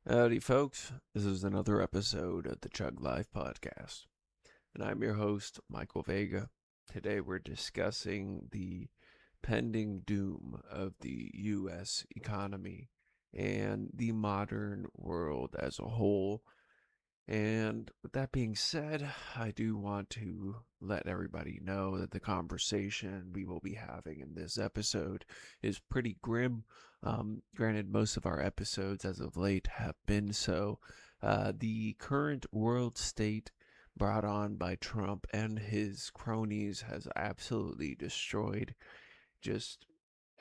Howdy, folks. This is another episode of the Chug Life Podcast, and I'm your host, Michael Vega. Today, we're discussing the pending doom of the U.S. economy and the modern world as a whole. And with that being said, I do want to let everybody know that the conversation we will be having in this episode is pretty grim. Granted, most of our episodes as of late have been so. The current world state brought on by Trump and his cronies has absolutely destroyed just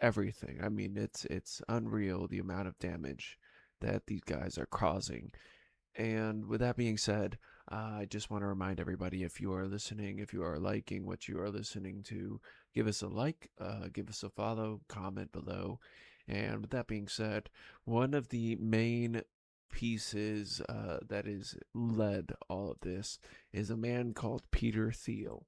everything. I mean, it's unreal the amount of damage that these guys are causing. And with that being said, I just want to remind everybody, if you are listening, if you are liking what you are listening to, give us a like, give us a follow, comment below. And with that being said, one of the main pieces that is led all of this is a man called Peter Thiel.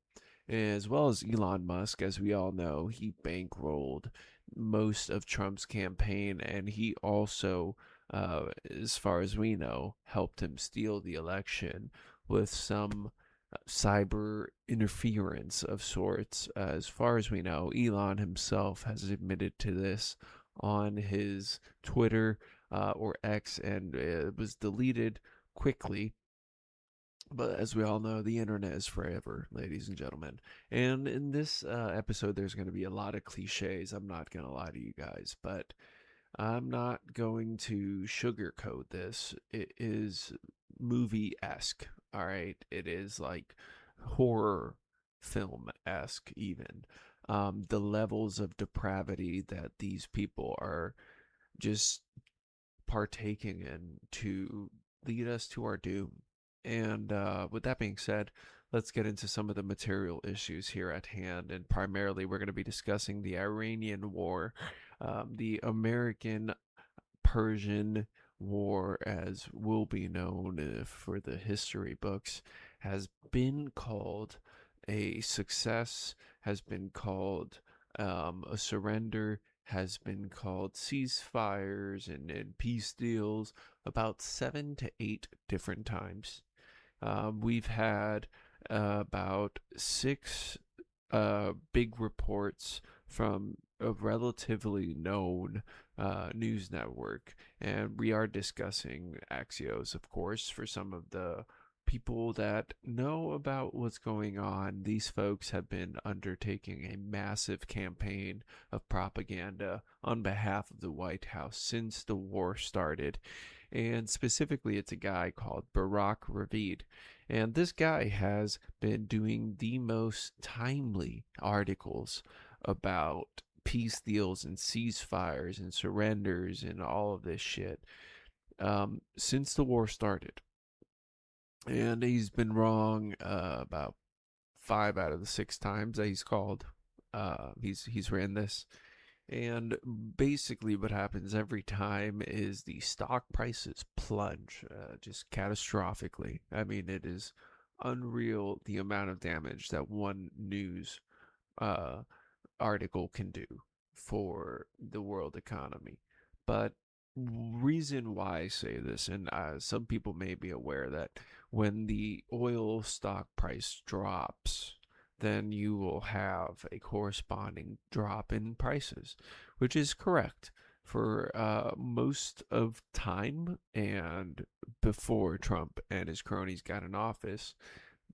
As well as Elon Musk, as we all know, he bankrolled most of Trump's campaign, and he also, as far as we know, helped him steal the election with some cyber interference of sorts. As far as we know, Elon himself has admitted to this on his Twitter or X, and it was deleted quickly. But as we all know, the internet is forever, ladies and gentlemen. And in this episode, there's going to be a lot of cliches. I'm not going to lie to you guys, but I'm not going to sugarcoat this. It is movie esque, all right? It is like horror film esque, even. The levels of depravity that these people are just partaking in to lead us to our doom. And with that being said, let's get into some of the material issues here at hand. And primarily, we're going to be discussing the Iranian war, the American Persian War, as will be known for the history books, has been called a success, has been called a surrender, has been called ceasefires and peace deals about 7 to 8 different times. We've had about six big reports from a relatively known news network, and we are discussing Axios, of course, for some of the people that know about what's going on. These folks have been undertaking a massive campaign of propaganda on behalf of the White House since the war started. And specifically, it's a guy called Barack Ravid. And this guy has been doing the most timely articles about peace deals and ceasefires and surrenders and all of this shit since the war started. And he's been wrong about 5 out of the 6 times that he's called. He's ran this, and basically, what happens every time is the stock prices plunge just catastrophically. I mean, it is unreal the amount of damage that one news uh, article can do for the world economy. But reason why I say this, and some people may be aware that when the oil stock price drops, then you will have a corresponding drop in prices, which is correct for most of time. And before Trump and his cronies got in office,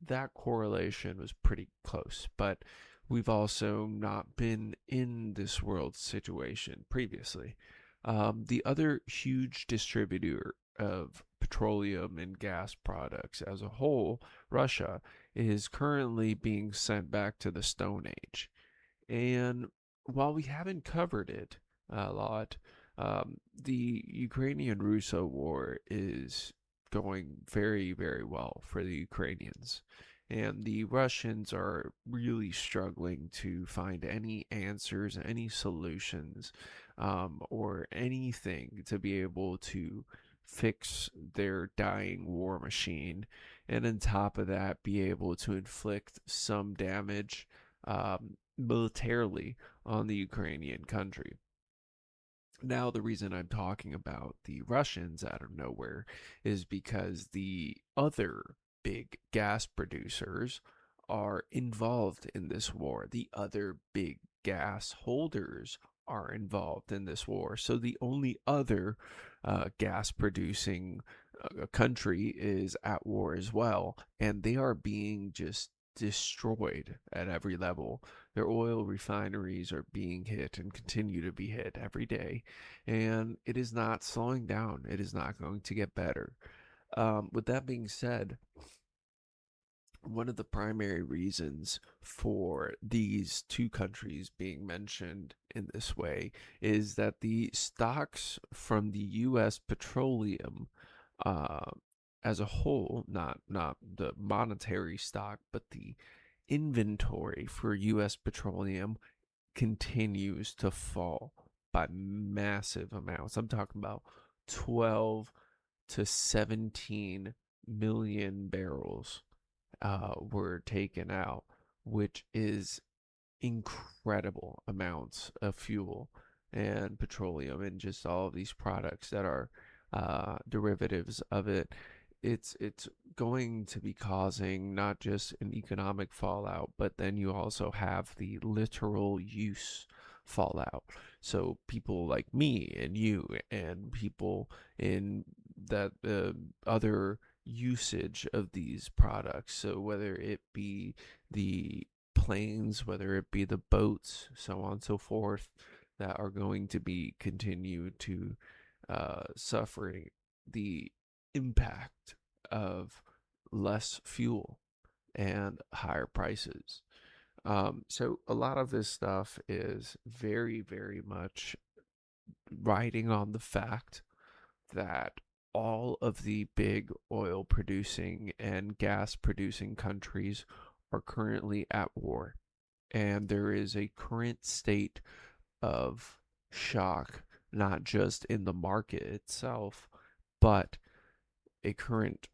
that correlation was pretty close. But we've also not been in this world situation previously. The other huge distributor of petroleum and gas products as a whole, Russia, is currently being sent back to the Stone Age. And while we haven't covered it a lot, the Ukrainian Russo war is going very, very well for the Ukrainians. And the Russians are really struggling to find any answers, any solutions, or anything to be able to fix their dying war machine. And on top of that, be able to inflict some damage militarily on the Ukrainian country. Now, the reason I'm talking about the Russians out of nowhere is because the other big gas producers are involved in this war. The other big gas holders are involved in this war. So the only other gas producing country is at war as well. And they are being just destroyed at every level. Their oil refineries are being hit and continue to be hit every day. And it is not slowing down. It is not going to get better. With that being said, one of the primary reasons for these two countries being mentioned in this way is that the stocks from the U.S. petroleum uh, as a whole, not the monetary stock, but the inventory for U.S. petroleum continues to fall by massive amounts. I'm talking about 12 to 17 million barrels were taken out, which is incredible amounts of fuel and petroleum and just all of these products that are derivatives of it. It's going to be causing not just an economic fallout, but then you also have the literal use fallout. So people like me and you and people in that other usage of these products. So whether it be the planes, whether it be the boats, so on and so forth, that are going to be continue to suffering the impact of less fuel and higher prices. So a lot of this stuff is very, very much riding on the fact that all of the big oil producing and gas producing countries are currently at war. And there is a current state of shock, not just in the market itself, but a current,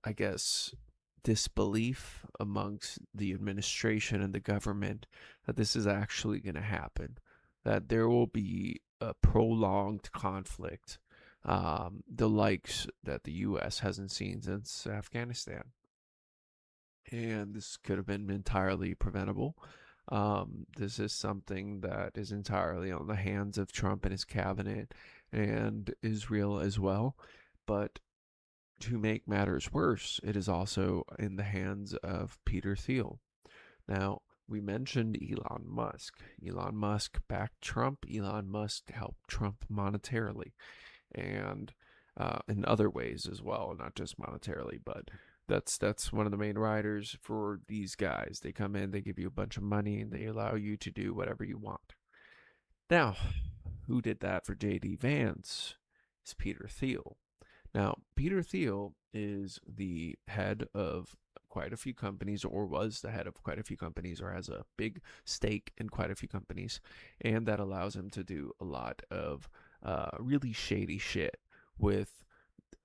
I guess, disbelief amongst the administration and the government that this is actually going to happen, that there will be a prolonged conflict, the likes that the U.S. hasn't seen since Afghanistan. And this could have been entirely preventable. This is something that is entirely on the hands of Trump and his cabinet and Israel as well. But to make matters worse, it is also in the hands of Peter Thiel. Now, we mentioned Elon Musk. Elon Musk backed Trump. Elon Musk helped Trump monetarily and in other ways as well, not just monetarily, but that's one of the main riders for these guys. They come in, they give you a bunch of money, and they allow you to do whatever you want. Now, who did that for JD Vance? Is Peter Thiel. Now, Peter Thiel is the head of quite a few companies, or was the head of quite a few companies, or has a big stake in quite a few companies, and that allows him to do a lot of really shady shit with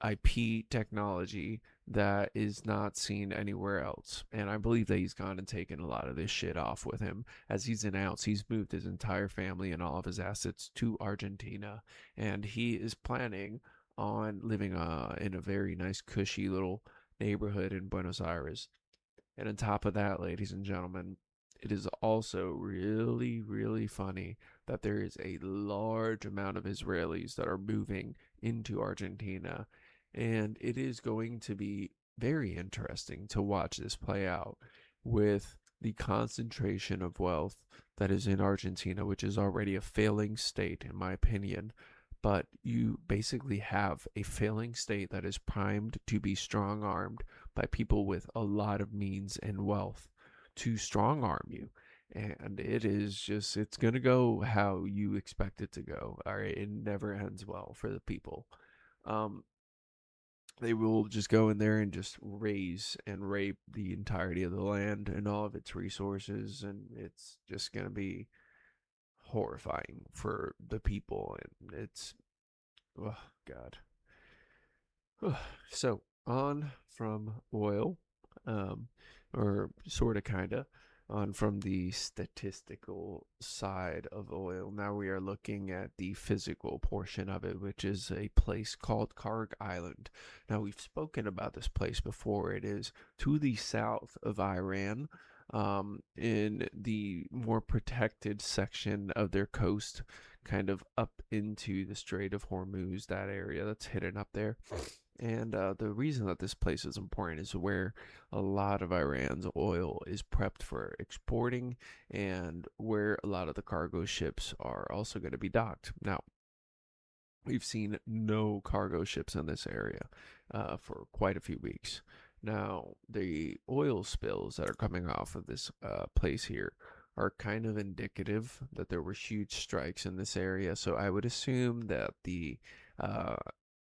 IP technology that is not seen anywhere else. And I believe that he's gone and taken a lot of this shit off with him. As he's announced, he's moved his entire family and all of his assets to Argentina. And he is planning on living in a very nice, cushy little neighborhood in Buenos Aires. And on top of that, ladies and gentlemen, it is also really, really funny that there is a large amount of Israelis that are moving into Argentina. And it is going to be very interesting to watch this play out with the concentration of wealth that is in Argentina, which is already a failing state, in my opinion. But you basically have a failing state that is primed to be strong armed by people with a lot of means and wealth to strong arm you. And it is just, it's going to go how you expect it to go. All right. It never ends well for the people. Um, they will just go in there and just raise and rape the entirety of the land and all of its resources. And it's just going to be horrifying for the people. And it's, oh, God. So on from oil, um, or sort of, kind of. on from the statistical side of oil. Now we are looking at the physical portion of it, which is a place called Karg Island. Now we've spoken about this place before. It is to the south of Iran, in the more protected section of their coast, kind of up into the Strait of Hormuz, that area that's hidden up there. And the reason that this place is important is where a lot of Iran's oil is prepped for exporting and where a lot of the cargo ships are also going to be docked. Now, we've seen no cargo ships in this area for quite a few weeks. Now, the oil spills that are coming off of this place here are kind of indicative that there were huge strikes in this area. So I would assume that the uh,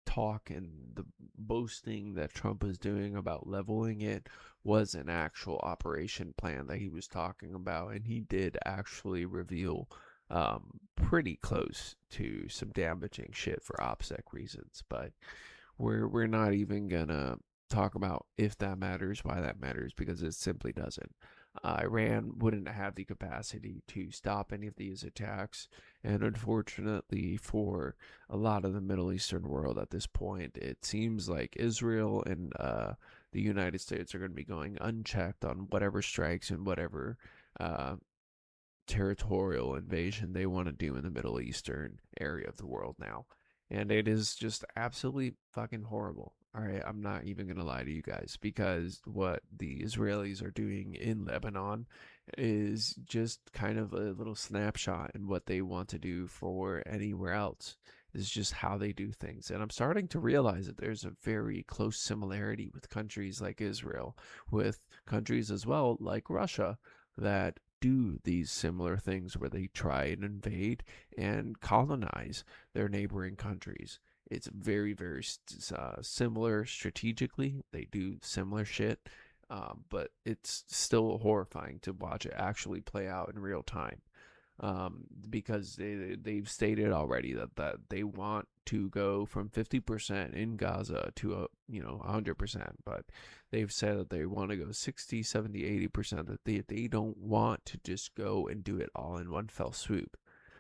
talk and the boasting that Trump was doing about leveling it was an actual operation plan that he was talking about. And he did actually reveal pretty close to some damaging shit for OPSEC reasons, but we're not even gonna talk about if that matters, why that matters, because it simply doesn't. Iran wouldn't have the capacity to stop any of these attacks, and unfortunately for a lot of the Middle Eastern world at this point, it seems like Israel and the United States are going to be going unchecked on whatever strikes and whatever uh, territorial invasion they want to do in the Middle Eastern area of the world now. And it is just absolutely fucking horrible. All right, I'm not even going to lie to you guys, because what the Israelis are doing in Lebanon is just kind of a little snapshot in what they want to do for anywhere else. It's just how they do things. And I'm starting to realize that there's a very close similarity with countries like Israel, with countries as well like Russia, that do these similar things where they try and invade and colonize their neighboring countries. It's very, very similar strategically. They do similar shit, but it's still horrifying to watch it actually play out in real time. Because they've stated already that they want to go from 50% in Gaza to 100%, but they've said that they want to go 60, 70, 80%, that they don't want to just go and do it all in one fell swoop.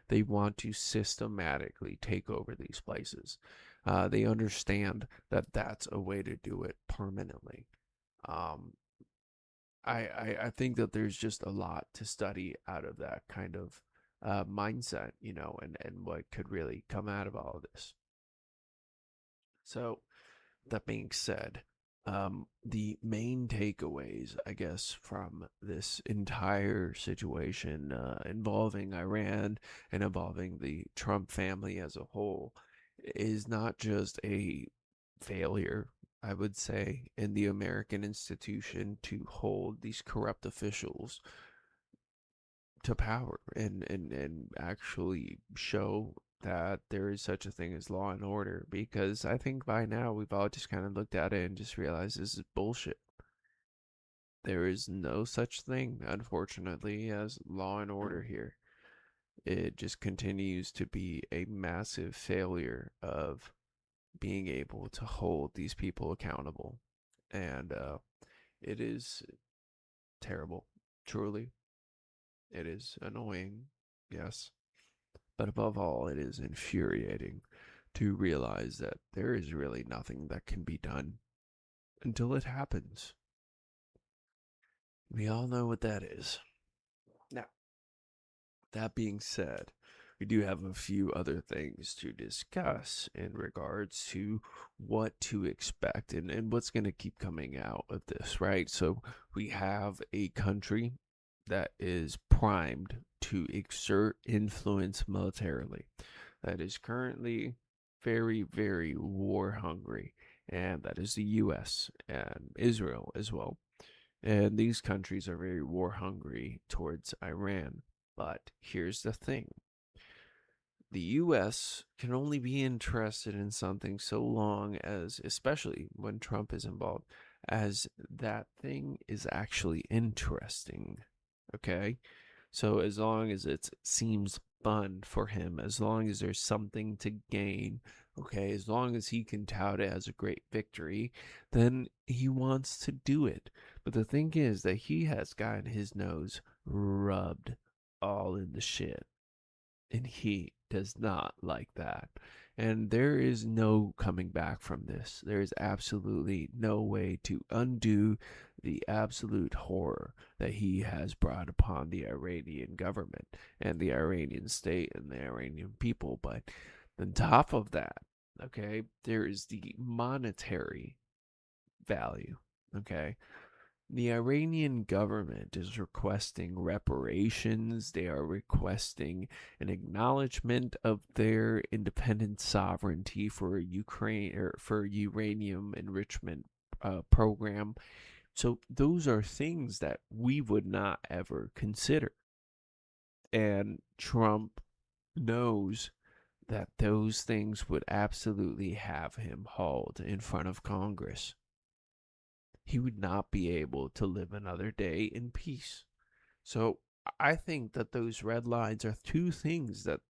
They want to systematically take over these places. They understand that that's a way to do it permanently. Um, I think that there's just a lot to study out of that kind of mindset, and what could really come out of all of this. So, that being said, the main takeaways, I guess, from this entire situation involving Iran and involving the Trump family as a whole is not just a failure, I would say, in the American institution to hold these corrupt officials to power, and actually show that there is such a thing as law and order, because I think by now we've all just kind of looked at it and just realized this is bullshit. There is no such thing, unfortunately, as law and order here. It just continues to be a massive failure of being able to hold these people accountable. And it is terrible. Truly, it is annoying, yes. But above all, it is infuriating to realize that there is really nothing that can be done until it happens. We all know what that is. Now, that being said, we do have a few other things to discuss in regards to what to expect, and what's going to keep coming out of this, right? So, we have a country that is primed to exert influence militarily, that is currently very, very war hungry, and that is the US and Israel as well. And these countries are very war hungry towards Iran. But here's the thing: the US can only be interested in something so long as, especially when Trump is involved, as that thing is actually interesting. Okay? So as long as it seems fun for him, as long as there's something to gain, okay, as long as he can tout it as a great victory, then he wants to do it. But the thing is that he has gotten his nose rubbed all in the shit. And he does not like that. And there is no coming back from this. There is absolutely no way to undo the absolute horror that he has brought upon the Iranian government and the Iranian state and the Iranian people. But on top of that, okay, there is the monetary value, okay? The Iranian government is requesting reparations. They are requesting an acknowledgement of their independent sovereignty for Ukraine or for uranium enrichment program. So those are things that we would not ever consider. And Trump knows that those things would absolutely have him hauled in front of Congress. He would not be able to live another day in peace. So I think that those red lines are two things that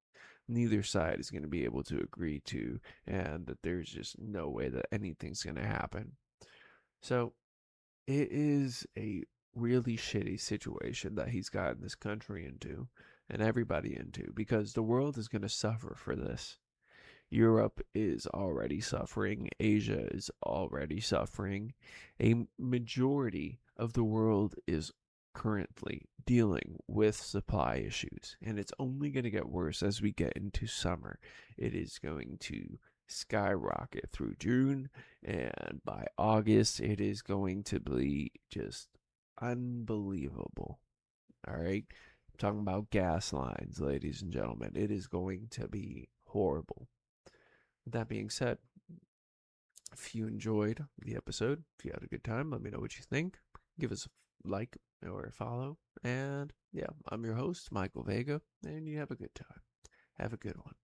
neither side is going to be able to agree to, and that there's just no way that anything's going to happen. So it is a really shitty situation that he's gotten this country into and everybody into, because the world is going to suffer for this. Europe is already suffering. Asia is already suffering. A majority of the world is currently dealing with supply issues, and it's only going to get worse as we get into summer. It is going to skyrocket through June, and by August, it is going to be just unbelievable. All right. I'm talking about gas lines, ladies and gentlemen. It is going to be horrible. With that being said, if you enjoyed the episode, if you had a good time, let me know what you think. Give us a like or a follow. And yeah, I'm your host, Michael Vega, and you have a good time. Have a good one.